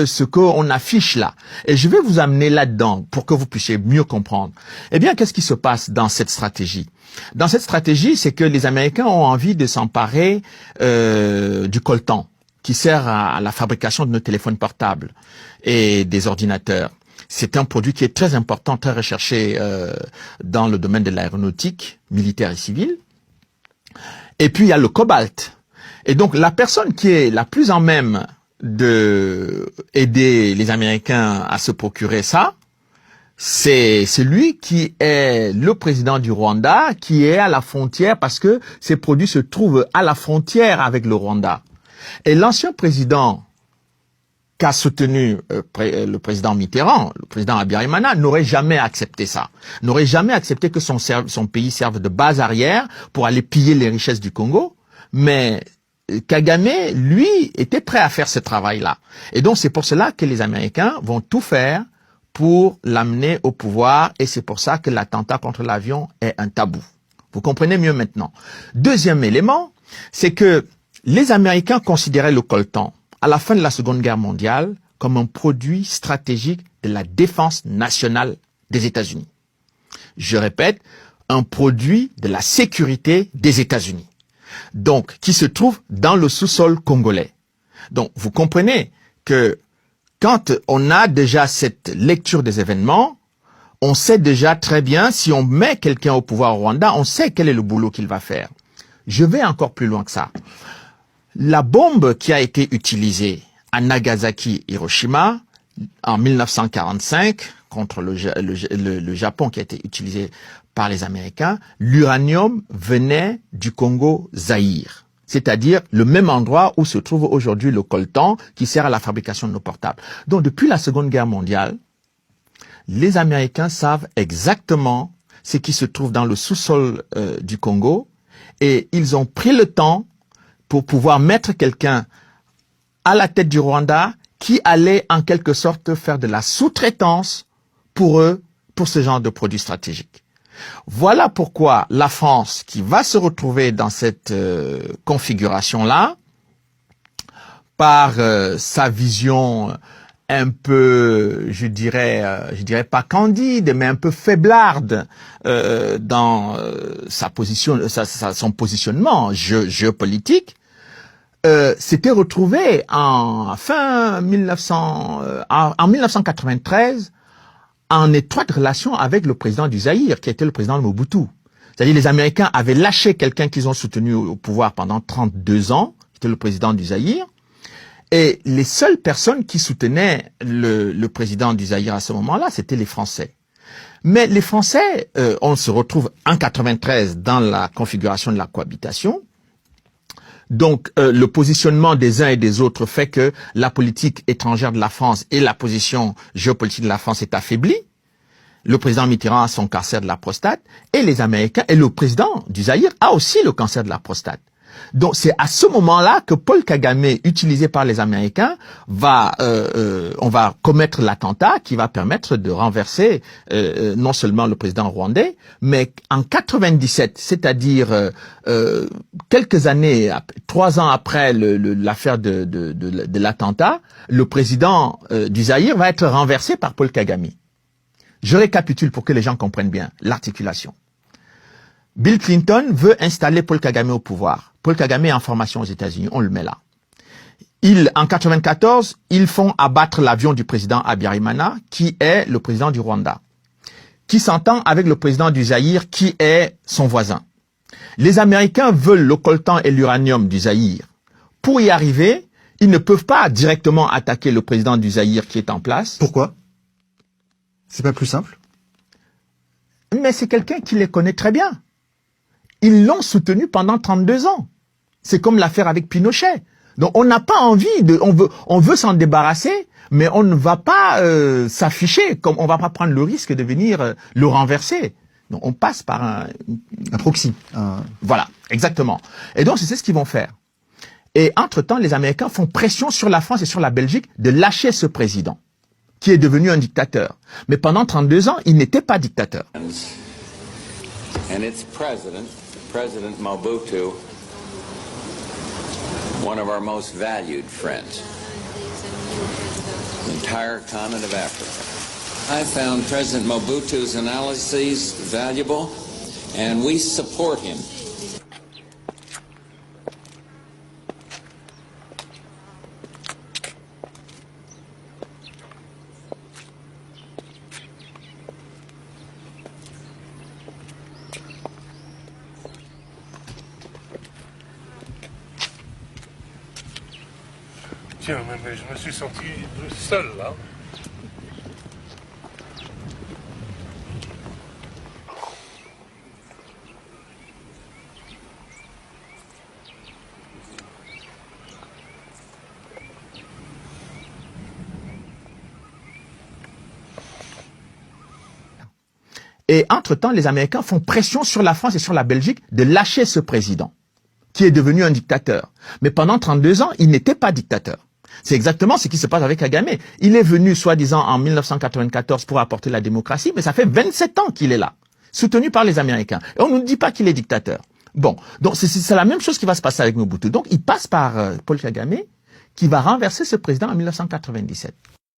ce qu'on affiche là. Et je vais vous amener là-dedans pour que vous puissiez mieux comprendre. Eh bien, qu'est-ce qui se passe dans cette stratégie? Dans cette stratégie, c'est que les Américains ont envie de s'emparer du coltan, qui sert à la fabrication de nos téléphones portables et des ordinateurs. C'est un produit qui est très important, très recherché dans le domaine de l'aéronautique, militaire et civile. Et puis, il y a le cobalt. Et donc, la personne qui est la plus en même de aider les Américains à se procurer ça, c'est celui qui est le président du Rwanda, qui est à la frontière, parce que ces produits se trouvent à la frontière avec le Rwanda. Et l'ancien président qu'a soutenu le président Mitterrand, le président Habyarimana, n'aurait jamais accepté ça. N'aurait jamais accepté que son pays serve de base arrière pour aller piller les richesses du Congo. Mais Kagame, lui, était prêt à faire ce travail-là. Et donc, c'est pour cela que les Américains vont tout faire pour l'amener au pouvoir. Et c'est pour ça que l'attentat contre l'avion est un tabou. Vous comprenez mieux maintenant. Deuxième élément, c'est que les Américains considéraient le coltan à la fin de la Seconde Guerre mondiale comme un produit stratégique de la défense nationale des États-Unis. Je répète, un produit de la sécurité des États-Unis. Donc, qui se trouve dans le sous-sol congolais. Donc, vous comprenez que quand on a déjà cette lecture des événements, on sait déjà très bien, si on met quelqu'un au pouvoir au Rwanda, on sait quel est le boulot qu'il va faire. Je vais encore plus loin que ça. La bombe qui a été utilisée à Nagasaki, Hiroshima, en 1945, contre le Japon qui a été utilisé par les Américains, l'uranium venait du Congo-Zaïre. C'est-à-dire le même endroit où se trouve aujourd'hui le coltan qui sert à la fabrication de nos portables. Donc depuis la Seconde Guerre mondiale, les Américains savent exactement ce qui se trouve dans le sous-sol du Congo et ils ont pris le temps pour pouvoir mettre quelqu'un à la tête du Rwanda qui allait en quelque sorte faire de la sous-traitance pour eux, pour ce genre de produits stratégiques. Voilà pourquoi la France, qui va se retrouver dans cette configuration-là, par sa vision un peu, je dirais pas candide, mais un peu faiblarde dans son positionnement géopolitique, s'était retrouvé en 1993 en étroite relation avec le président du Zaïre, qui était le président de Mobutu. C'est-à-dire les Américains avaient lâché quelqu'un qu'ils ont soutenu au pouvoir pendant 32 ans, qui était le président du Zaïre, et les seules personnes qui soutenaient le président du Zaïre à ce moment-là, c'était les Français. Mais les Français, on se retrouve en 93 dans la configuration de la cohabitation. Donc, le positionnement des uns et des autres fait que la politique étrangère de la France et la position géopolitique de la France est affaiblie. Le président Mitterrand a son cancer de la prostate et les Américains, et le président du Zaïre a aussi le cancer de la prostate. Donc, c'est à ce moment-là que Paul Kagame, utilisé par les Américains, on va commettre l'attentat qui va permettre de renverser non seulement le président rwandais, mais en 97, c'est-à-dire quelques années, 3 ans après l'affaire de l'attentat, le président du Zaïre va être renversé par Paul Kagame. Je récapitule pour que les gens comprennent bien l'articulation. Bill Clinton veut installer Paul Kagame au pouvoir. Paul Kagame est en formation aux États-Unis, on le met là. En 94, ils font abattre l'avion du président Habyarimana, qui est le président du Rwanda, qui s'entend avec le président du Zaïre, qui est son voisin. Les Américains veulent le coltan et l'uranium du Zaïre. Pour y arriver, ils ne peuvent pas directement attaquer le président du Zaïre qui est en place. Pourquoi? C'est pas plus simple? Mais c'est quelqu'un qui les connaît très bien. Ils l'ont soutenu pendant 32 ans. C'est comme l'affaire avec Pinochet. Donc on n'a pas envie on veut s'en débarrasser, mais on ne va pas s'afficher, comme on va pas prendre le risque de venir le renverser. Donc on passe par un proxy. Voilà, exactement. Et donc c'est ce qu'ils vont faire. Et entre-temps, les Américains font pression sur la France et sur la Belgique de lâcher ce président, qui est devenu un dictateur. Mais pendant 32 ans, il n'était pas dictateur. And its president, President Mobutu, one of our most valued friends. the entire continent of Africa. I found President Mobutu's analyses valuable, and we support him. Tiens, mais je me suis senti seul là. Et entre-temps, les Américains font pression sur la France et sur la Belgique de lâcher ce président, qui est devenu un dictateur. Mais pendant 32 ans, il n'était pas dictateur. C'est exactement ce qui se passe avec Kagame. Il est venu, soi-disant, en 1994 pour apporter la démocratie, mais ça fait 27 ans qu'il est là, soutenu par les Américains. Et on ne nous dit pas qu'il est dictateur. Bon, donc c'est la même chose qui va se passer avec Mobutu. Donc il passe par Paul Kagame, qui va renverser ce président en 1997.